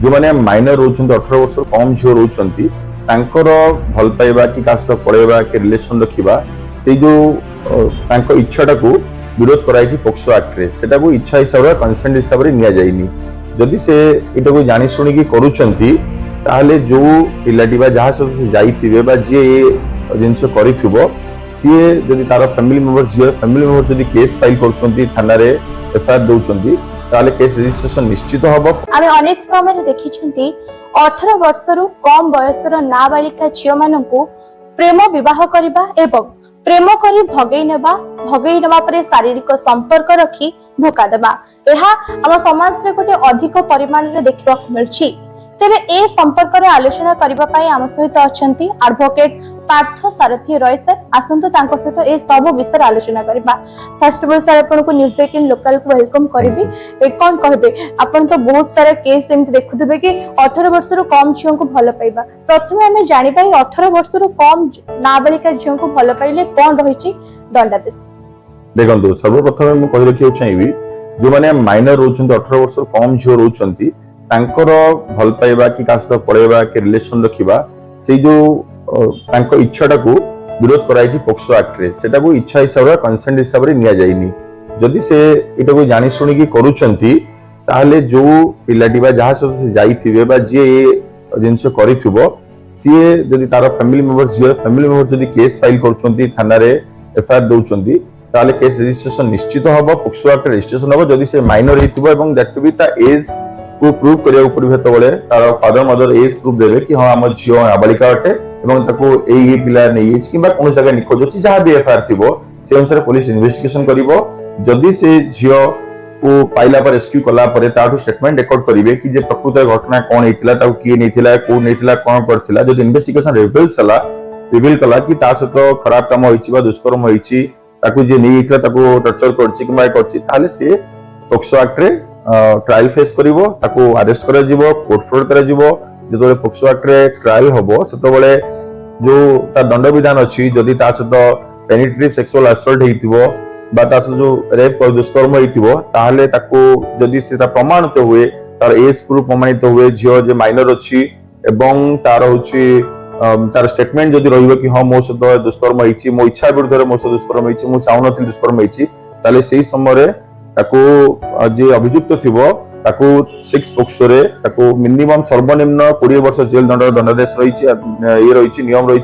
जो मैंने माइनर रोचंती 18 वर्ष कम झील रोचंती तांकर भल पाइबा कि का सहित पढ़ेबा कि रिलेशन रखिबा से जो तांको इच्छाटा को विरोध कराई पोक्सो एक्ट रे सेटा को इच्छा हिसाब रे कंसेंट हिसाब रे निया जाइनी जदि से एटा को जानि सुनि कि करूचंती ताहले जो पिलाटी बा जहा सहित से जाइथिबे बा जे जिनस करिथिबो सीए जदि तार फैमिली मेंबर जे फैमिली मेंबर जदि केस फाइल करचंती थाना रे एफआईआर दउचंती ताले केस रजिस्ट्रेशन निश्चित हबो। आमे अनेक समय देखिछंती 18 वर्षरु कम बयसर नाबालिका झियो माननकु प्रेम विवाह करबा एवं प्रेम करी भगेई नेबा परे शारीरिक संपर्क रखी धोखा देबा एहा हम समाज रे गोटे अधिक परिमाण रे देखिबा मिलछि। तेबे ए संपर्क रे आलोचना करबा पई हम सहित अछंती एडवोकेट पार्थ सारथी रॉय सर आसंतु तांको सहित ए सब विषय आलोचना करबा। फर्स्ट ऑफ ऑल सर आपन को न्यूज़ 18 लोकल को वेलकम करबी ए कोन कहबे आपन तो बहुत सारा केस एमति देखुथबे कि 18 वर्ष रो कम झियो को भलो पाइबा प्रथमे हमें जानि पाई 18 वर्ष रो कम नाबालिका झियो को भलो पाइले कोन रहिछि दंडादेश। देखंतु सर्वप्रथम मैं कहि रखियो चाहिबी जो माने माइनर रोचंती 18 वर्ष कम झियो रोचंती तांकर भल पाइबा कि का सहित पढ़ेबा कि रिलेशन रखिबा से जो तांको इच्छाटा को विरोध कराई पोक्सो एक्ट रे सेटा को इच्छा हिसाब रे कंसेंट हिसाब रे निया जाइनी जदि से एटा को जानि सुनि कि करूचंती ताहले जो पिलाटी बा जहा सहित से जाइथिबे बा जे जिनस करिथिबो सीए जदि तार फैमिली मेंबर जे फैमिली मेंबर जदि केस फाइल करचंती थाना रे एफआईआर दउचंती ताले केस रजिस्ट्रेशन निश्चित हबो पोक्सो एक्ट रजिस्ट्रेशन हबो जदि से माइनर हिथिबो एवं दैट टू बी ता एज को प्रूव करिया पड़िबे तबले तार फादर मदर एज प्रूफ देबे कि हां हम झियो नाबालिका अटे एवं ताको ए पिला नै एज किबा कोन जगह निखोज अछि जहा भी एफआईआर थिबो से अनुसार पुलिस इन्वेस्टिगेशन करिवो जदि से झियो को पाइला पर रेस्क्यू कला पर ताठू स्टेटमेंट रेकॉर्ड करिवे कि जे प्रकृत घटना कोन हेतिला ताको किए नैथिला को नैथिला कोन करथिला जदि इन्वेस्टिगेशन रिवील कला कि ता सहित खराब काम होइछि बा दुष्कर्म होइछि ताको जे नै हेतिला ताको टर्चर करछि किबा करछि ताले से पोक्सो एक्ट रे ट्रायल फेस करिवो ताको अरेस्ट करा जिवो कोर्ट फ्रॉड करा जिवो जेतोले पोक्सो एक्ट रे ट्रायल होबो सेतोबेले जो ता दंड विधान अछि जदि ता सहित पेनिट्रेटिव सेक्सुअल असॉल्ट हेतिबो बा ता जो रेप और दुष्कर्म हेतिबो ताहले ताको जदि सेटा प्रमाणित हुए तार एज प्रूफ प्रमाणित हुए झियो जे माइनर अछि एवं तार होछि तार स्टेटमेंट जदि रहिबो कि हां मो सहित दुष्कर्म हेछि मो इच्छा विरुद्ध रे मो सहित दुष्कर्म हेछि मो चाहनथि दुष्कर्म हेछि ताले सेही समय रे ताको जे अभियुक्त थिबो ताको 6 पोक्सो रे ताको मिनिमम सर्वनिम्न 20 वर्ष जेल दंडादेश रहिछि ये रहिछि नियम रहिछि।